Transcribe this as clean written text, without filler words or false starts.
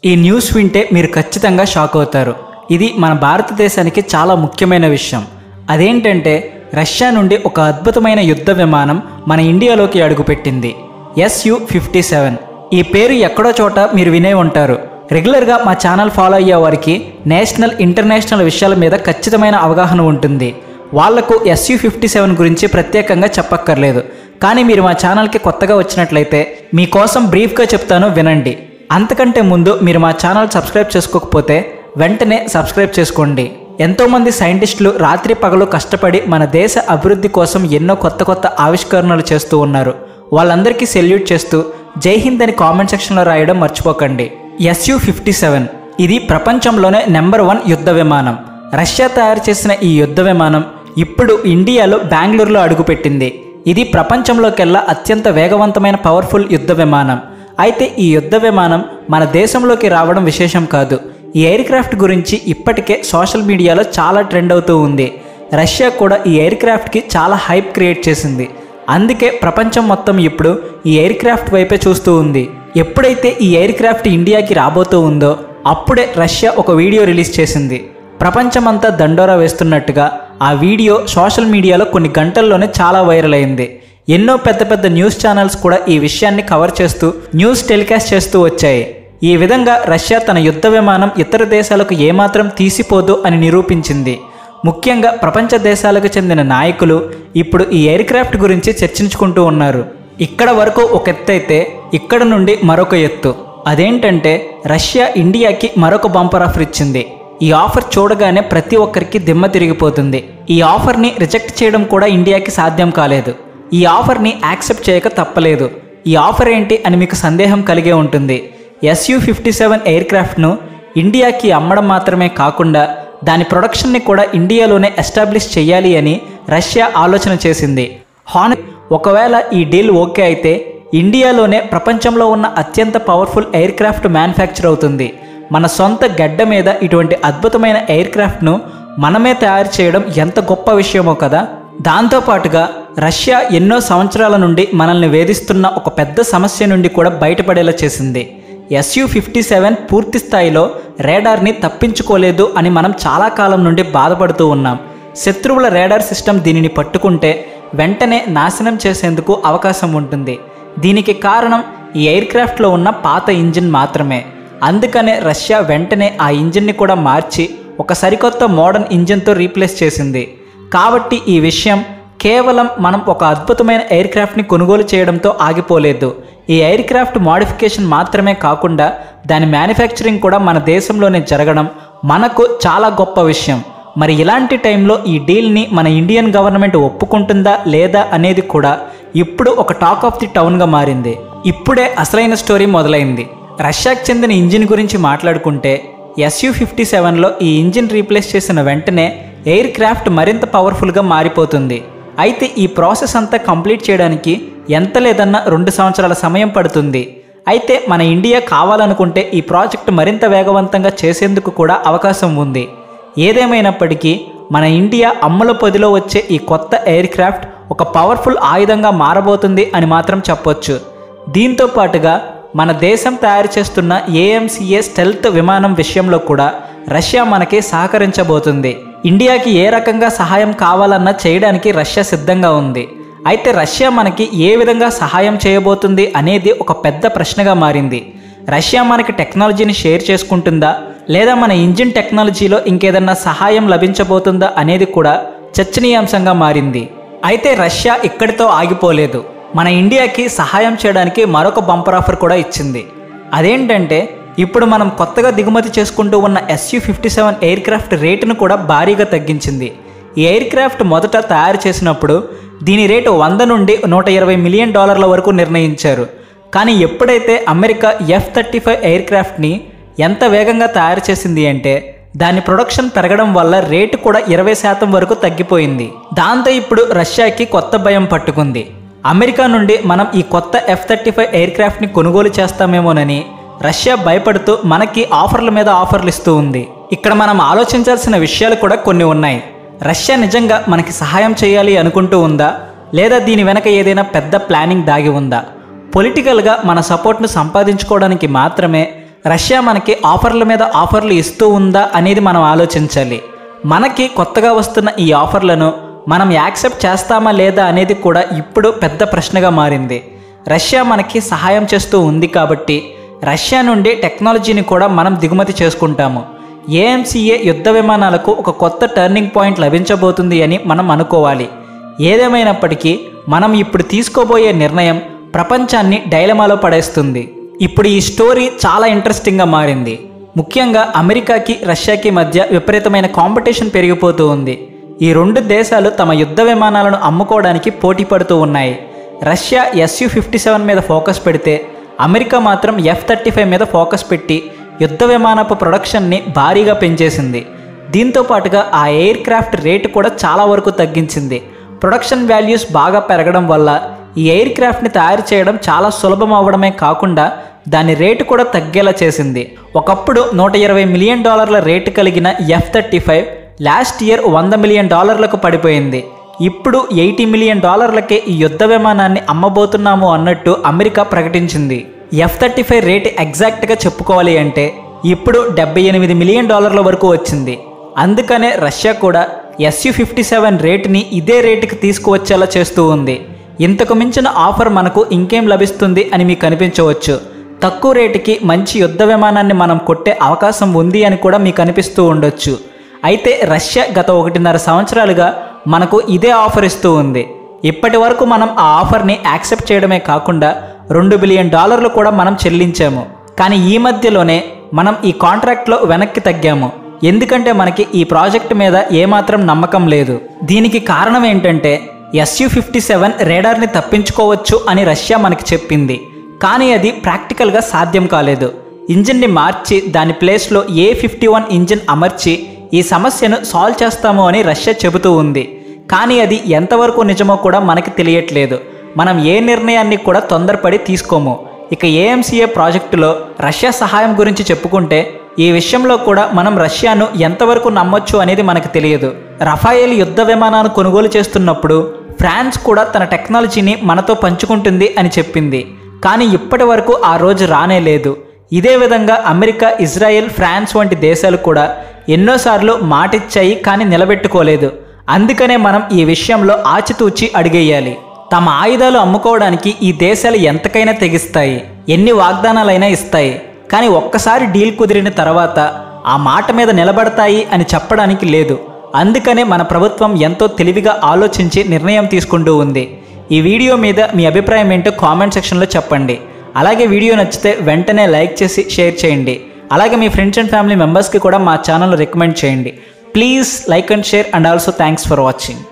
ఈ న్యూస్ వింటే మీరు ఖచ్చితంగా షాక్ అవుతారు. ఇది మన భారతదేశానికి చాలా ముఖ్యమైన విషయం. అదేంటంటే రష్యా నుండి ఒక అద్భుతమైన యుద్ధ విమానం మన ఇండియాలోకి అడుగుపెట్టింది. Su-57. ఈ పేరు ఎక్కడో చోట మీరు వినే ఉంటారు. రెగ్యులర్గా మా ఛానల్ ఫాలో అయ్యే వారికి నేషనల్ ఇంటర్నేషనల్ విషయాల మీద ఖచ్చితమైన అవగాహన ఉంటుంది. వాళ్లకు Su-57 గురించి ప్రత్యేకంగా చెప్పక్కర్లేదు. కానీ మీరు మా ఛానల్కి కొత్తగా వచ్చినట్లయితే మీకోసం బ్రీఫ్గా చెప్తాను, వినండి. అంతకంటే ముందు మీరు మా ఛానల్ సబ్స్క్రైబ్ చేసుకోకపోతే వెంటనే సబ్స్క్రైబ్ చేసుకోండి. ఎంతోమంది సైంటిస్టులు రాత్రి పగలు కష్టపడి మన దేశ అభివృద్ధి కోసం ఎన్నో కొత్త ఆవిష్కరణలు చేస్తూ ఉన్నారు. వాళ్ళందరికీ సెల్యూట్ చేస్తూ జై హింద్ అని కామెంట్ సెక్షన్లో రాయడం మర్చిపోకండి. Su-57 ఇది ప్రపంచంలోనే నెంబర్ 1 యుద్ధ విమానం. రష్యా తయారు చేసిన ఈ యుద్ధ విమానం ఇప్పుడు ఇండియాలో బెంగళూరులో అడుగుపెట్టింది. ఇది ప్రపంచంలోకెల్లా అత్యంత వేగవంతమైన పవర్ఫుల్ యుద్ధ విమానం. అయితే ఈ యుద్ధ విమానం మన దేశంలోకి రావడం విశేషం కాదు. ఈ ఎయిర్ క్రాఫ్ట్ గురించి ఇప్పటికే సోషల్ మీడియాలో చాలా ట్రెండ్ అవుతూ ఉంది. రష్యా కూడా ఈ ఎయిర్ క్రాఫ్ట్కి చాలా హైప్ క్రియేట్ చేసింది. అందుకే ప్రపంచం మొత్తం ఇప్పుడు ఈ ఎయిర్ క్రాఫ్ట్ వైపే చూస్తూ ఉంది. ఎప్పుడైతే ఈ ఎయిర్ క్రాఫ్ట్ ఇండియాకి రాబోతూ ఉందో అప్పుడే రష్యా ఒక వీడియో రిలీజ్ చేసింది. ప్రపంచమంతా దండోరా వేస్తున్నట్టుగా ఆ వీడియో సోషల్ మీడియాలో కొన్ని గంటల్లోనే చాలా వైరల్ అయింది. ఎన్నో పెద్ద న్యూస్ ఛానల్స్ కూడా ఈ విషయాన్ని కవర్ చేస్తూ న్యూస్ టెలికాస్ట్ చేస్తూ వచ్చాయి. ఈ విధంగా రష్యా తన యుద్ధ విమానం ఇతర దేశాలకు ఏమాత్రం తీసిపోదు అని నిరూపించింది. ముఖ్యంగా ప్రపంచ దేశాలకు చెందిన నాయకులు ఇప్పుడు ఈ ఎయిర్ క్రాఫ్ట్ గురించి చర్చించుకుంటూ ఉన్నారు. ఇక్కడ వరకు ఒక ఎత్తు అయితే ఇక్కడ నుండి మరొక ఎత్తు. అదేంటంటే రష్యా ఇండియాకి మరొక బంపర్ ఆఫర్ ఇచ్చింది. ఈ ఆఫర్ చూడగానే ప్రతి ఒక్కరికి దిమ్మ తిరిగిపోతుంది. ఈ ఆఫర్ని రిజెక్ట్ చేయడం కూడా ఇండియాకి సాధ్యం కాలేదు. ఈ ఆఫర్ని యాక్సెప్ట్ చేయక తప్పలేదు. ఈ ఆఫర్ ఏంటి అని మీకు సందేహం కలిగే ఉంటుంది. Su-57 ఎయిర్ క్రాఫ్ట్ను ఇండియాకి అమ్మడం మాత్రమే కాకుండా దాని ప్రొడక్షన్ని కూడా ఇండియాలోనే ఎస్టాబ్లిష్ చేయాలి అని రష్యా ఆలోచన చేసింది. ఒకవేళ ఈ డీల్ ఓకే అయితే ఇండియాలోనే ప్రపంచంలో ఉన్న అత్యంత పవర్ఫుల్ ఎయిర్ క్రాఫ్ట్ మ్యానుఫ్యాక్చర్ అవుతుంది. మన సొంత గడ్డ మీద ఇటువంటి అద్భుతమైన ఎయిర్ క్రాఫ్ట్ను మనమే తయారు చేయడం ఎంత గొప్ప విషయమో కదా. దాంతోపాటుగా రష్యా ఎన్నో సంవత్సరాల నుండి మనల్ని వేధిస్తున్న ఒక పెద్ద సమస్య నుండి కూడా బయటపడేలా చేసింది. Su-57 పూర్తి స్థాయిలో రేడార్ని తప్పించుకోలేదు అని మనం చాలా కాలం నుండి బాధపడుతూ ఉన్నాం. శత్రువుల రేడార్ సిస్టమ్ దీనిని పట్టుకుంటే వెంటనే నాశనం చేసేందుకు అవకాశం ఉంటుంది. దీనికి కారణం ఈ ఎయిర్ క్రాఫ్ట్లో ఉన్న పాత ఇంజిన్ మాత్రమే. అందుకనే రష్యా వెంటనే ఆ ఇంజిన్ని కూడా మార్చి ఒక సరికొత్త మోడర్న్ ఇంజిన్తో రీప్లేస్ చేసింది. కాబట్టి ఈ విషయం కేవలం మనం ఒక అద్భుతమైన ఎయిర్ క్రాఫ్ట్ని కొనుగోలు చేయడంతో ఆగిపోలేదు. ఈ ఎయిర్ క్రాఫ్ట్ మోడిఫికేషన్ మాత్రమే కాకుండా దాని మ్యానుఫ్యాక్చరింగ్ కూడా మన దేశంలోనే జరగడం మనకు చాలా గొప్ప విషయం. మరి ఇలాంటి టైంలో ఈ డీల్ని మన ఇండియన్ గవర్నమెంట్ ఒప్పుకుంటుందా లేదా అనేది కూడా ఇప్పుడు ఒక టాక్ ఆఫ్ ది టౌన్గా మారింది. ఇప్పుడే అసలైన స్టోరీ మొదలైంది. రష్యాకు చెందిన ఇంజిన్ గురించి మాట్లాడుకుంటే Su-57లో ఈ ఇంజిన్ రీప్లేస్ చేసిన వెంటనే ఎయిర్ క్రాఫ్ట్ మరింత పవర్ఫుల్గా మారిపోతుంది. అయితే ఈ ప్రాసెస్ అంతా కంప్లీట్ చేయడానికి ఎంత లేదన్నా 2 సంవత్సరాల సమయం పడుతుంది. అయితే మన ఇండియా కావాలనుకుంటే ఈ ప్రాజెక్ట్ మరింత వేగవంతంగా చేసేందుకు కూడా అవకాశం ఉంది. ఏదేమైనప్పటికీ మన ఇండియా అమ్ముల పొదిలో వచ్చే ఈ కొత్త ఎయిర్ క్రాఫ్ట్ ఒక పవర్ఫుల్ ఆయుధంగా మారబోతుంది అని మాత్రం చెప్పొచ్చు. దీంతో పాటుగా మన దేశం తయారు చేస్తున్న AMCA స్టెల్త్ విమానం విషయంలో కూడా రష్యా మనకి సహకరించబోతుంది. ఇండియాకి ఏ రకంగా సహాయం కావాలన్నా చేయడానికి రష్యా సిద్ధంగా ఉంది. అయితే రష్యా మనకి ఏ విధంగా సహాయం చేయబోతుంది అనేది ఒక పెద్ద ప్రశ్నగా మారింది. రష్యా మనకి టెక్నాలజీని షేర్ చేసుకుంటుందా లేదా మన ఇంజిన్ టెక్నాలజీలో ఇంకేదన్నా సహాయం లభించబోతుందా అనేది కూడా చర్చనీయాంశంగా మారింది. అయితే రష్యా ఇక్కడితో ఆగిపోలేదు. మన ఇండియాకి సహాయం చేయడానికి మరొక బంపర్ ఆఫర్ కూడా ఇచ్చింది. అదేంటంటే ఇప్పుడు మనం కొత్తగా దిగుమతి చేసుకుంటూ ఉన్న Su-57 ఎయిర్ క్రాఫ్ట్ రేటును కూడా భారీగా తగ్గించింది. ఈ ఎయిర్ క్రాఫ్ట్ మొదట తయారు చేసినప్పుడు దీని రేటు $100 నుండి $120 మిలియన్ వరకు నిర్ణయించారు. కానీ ఎప్పుడైతే అమెరికా F-35 ఎయిర్ క్రాఫ్ట్ని ఎంత వేగంగా తయారు చేసింది అంటే దాని ప్రొడక్షన్ పెరగడం వల్ల రేటు కూడా 20% వరకు తగ్గిపోయింది. దాంతో ఇప్పుడు రష్యాకి కొత్త భయం పట్టుకుంది. అమెరికా నుండి మనం ఈ కొత్త F-35 ఎయిర్ క్రాఫ్ట్ని కొనుగోలు చేస్తామేమోనని రష్యా భయపడుతూ మనకి ఆఫర్ల మీద ఆఫర్లు ఇస్తూ ఉంది. ఇక్కడ మనం ఆలోచించాల్సిన విషయాలు కూడా కొన్ని ఉన్నాయి. రష్యా నిజంగా మనకి సహాయం చేయాలి అనుకుంటూ ఉందా లేదా దీని వెనక ఏదైనా పెద్ద ప్లానింగ్ దాగి ఉందా? పొలిటికల్గా మన సపోర్ట్ను సంపాదించుకోవడానికి మాత్రమే రష్యా మనకి ఆఫర్ల మీద ఆఫర్లు ఇస్తూ ఉందా అనేది మనం ఆలోచించాలి. మనకి కొత్తగా వస్తున్న ఈ ఆఫర్లను మనం యాక్సెప్ట్ చేస్తామా లేదా అనేది కూడా ఇప్పుడు పెద్ద ప్రశ్నగా మారింది. రష్యా మనకి సహాయం చేస్తూ ఉంది కాబట్టి రష్యా నుండి టెక్నాలజీని కూడా మనం దిగుమతి చేసుకుంటాము. ఏఎంసీఏ యుద్ధ విమానాలకు ఒక కొత్త టర్నింగ్ పాయింట్ లభించబోతుంది అని మనం అనుకోవాలి. ఏదేమైనప్పటికీ మనం ఇప్పుడు తీసుకోబోయే నిర్ణయం ప్రపంచాన్ని డైలమాలో పడేస్తుంది. ఇప్పుడు ఈ స్టోరీ చాలా ఇంట్రెస్టింగ్గా మారింది. ముఖ్యంగా అమెరికాకి రష్యాకి మధ్య విపరీతమైన కాంపిటీషన్ పెరిగిపోతూ ఉంది. ఈ రెండు దేశాలు తమ యుద్ధ విమానాలను అమ్ముకోవడానికి పోటీ పడుతూ ఉన్నాయి. రష్యా Su-57 మీద ఫోకస్ పెడితే అమెరికా మాత్రం F-35 మీద ఫోకస్ పెట్టి యుద్ధ విమానపు ప్రొడక్షన్ని భారీగా పెంచేసింది. దీంతో పాటుగా ఆ ఎయిర్ క్రాఫ్ట్ రేటు కూడా చాలా వరకు తగ్గించింది. ప్రొడక్షన్ వాల్యూస్ బాగా పెరగడం వల్ల ఈ ఎయిర్ క్రాఫ్ట్ని తయారు చేయడం చాలా సులభం అవ్వడమే కాకుండా దాని రేటు కూడా తగ్గేలా చేసింది. ఒకప్పుడు $120 మిలియన్ రేటు కలిగిన F-35 లాస్ట్ ఇయర్ $100 మిలియన్ పడిపోయింది. ఇప్పుడు $80 మిలియన్ ఈ యుద్ధ విమానాన్ని అమ్మబోతున్నాము అన్నట్టు అమెరికా ప్రకటించింది. F-35 రేటు ఎగ్జాక్ట్గా చెప్పుకోవాలి అంటే ఇప్పుడు $78 మిలియన్ వరకు వచ్చింది. అందుకనే రష్యా కూడా Su-57 రేటుని ఇదే రేటుకి తీసుకువచ్చేలా చేస్తూ ఉంది. ఇంతకు మించిన ఆఫర్ మనకు ఇంకేం లభిస్తుంది అని మీకు అనిపించవచ్చు. తక్కువ రేటుకి మంచి యుద్ధ విమానాన్ని మనం కొట్టే అవకాశం ఉంది అని కూడా మీకు అనిపిస్తూ ఉండొచ్చు. అయితే రష్యా గత 1.5 సంవత్సరాలుగా మనకు ఇదే ఆఫర్ ఇస్తూ ఉంది. ఇప్పటి వరకు మనం ఆ ఆఫర్ని యాక్సెప్ట్ చేయడమే కాకుండా $2 బిలియన్ కూడా మనం చెల్లించాము. కానీ ఈ మధ్యలోనే మనం ఈ కాంట్రాక్ట్లో వెనక్కి తగ్గాము. ఎందుకంటే మనకి ఈ ప్రాజెక్ట్ మీద ఏమాత్రం నమ్మకం లేదు. దీనికి కారణం ఏంటంటే Su-57 రేడార్ని తప్పించుకోవచ్చు అని రష్యా మనకి చెప్పింది. కానీ అది ప్రాక్టికల్గా సాధ్యం కాలేదు. ఇంజిన్ని మార్చి దాని ప్లేస్లో A-51 ఇంజిన్ అమర్చి ఈ సమస్యను సాల్వ్ చేస్తాము అని రష్యా చెబుతూ ఉంది. కానీ అది ఎంతవరకు నిజమో కూడా మనకి తెలియట్లేదు. మనం ఏ నిర్ణయాన్ని కూడా తొందరపడి తీసుకోము. ఇక ఏఎంసీఏ ప్రాజెక్టులో రష్యా సహాయం గురించి చెప్పుకుంటే ఈ విషయంలో కూడా మనం రష్యాను ఎంతవరకు నమ్మొచ్చు అనేది మనకు తెలియదు. రఫాయేల్ యుద్ధ విమానాన్ని కొనుగోలు చేస్తున్నప్పుడు ఫ్రాన్స్ కూడా తన టెక్నాలజీని మనతో పంచుకుంటుంది అని చెప్పింది. కానీ ఇప్పటి వరకు ఆ రోజు రానే లేదు. ఇదే విధంగా అమెరికా, ఇజ్రాయెల్, ఫ్రాన్స్ వంటి దేశాలు కూడా ఎన్నోసార్లు మాటిచ్చాయి కానీ నిలబెట్టుకోలేదు. అందుకనే మనం ఈ విషయంలో ఆచితూచి అడిగేయాలి. తమ ఆయుధాలు అమ్ముకోవడానికి ఈ దేశాలు ఎంతకైనా తెగిస్తాయి, ఎన్ని వాగ్దానాలైనా ఇస్తాయి. కానీ ఒక్కసారి డీల్ కుదిరిన తర్వాత ఆ మాట మీద నిలబడతాయి అని చెప్పడానికి లేదు. అందుకనే మన ప్రభుత్వం ఎంతో తెలివిగా ఆలోచించి నిర్ణయం తీసుకుంటూ ఉంది. ఈ వీడియో మీద మీ అభిప్రాయం ఏంటో కామెంట్ సెక్షన్లో చెప్పండి. అలాగే వీడియో నచ్చితే వెంటనే లైక్ చేసి షేర్ చేయండి. అలాగే మీ ఫ్రెండ్స్ అండ్ ఫ్యామిలీ మెంబర్స్కి కూడా మా ఛానల్ రికమెండ్ చేయండి. Please like and share and also thanks for watching.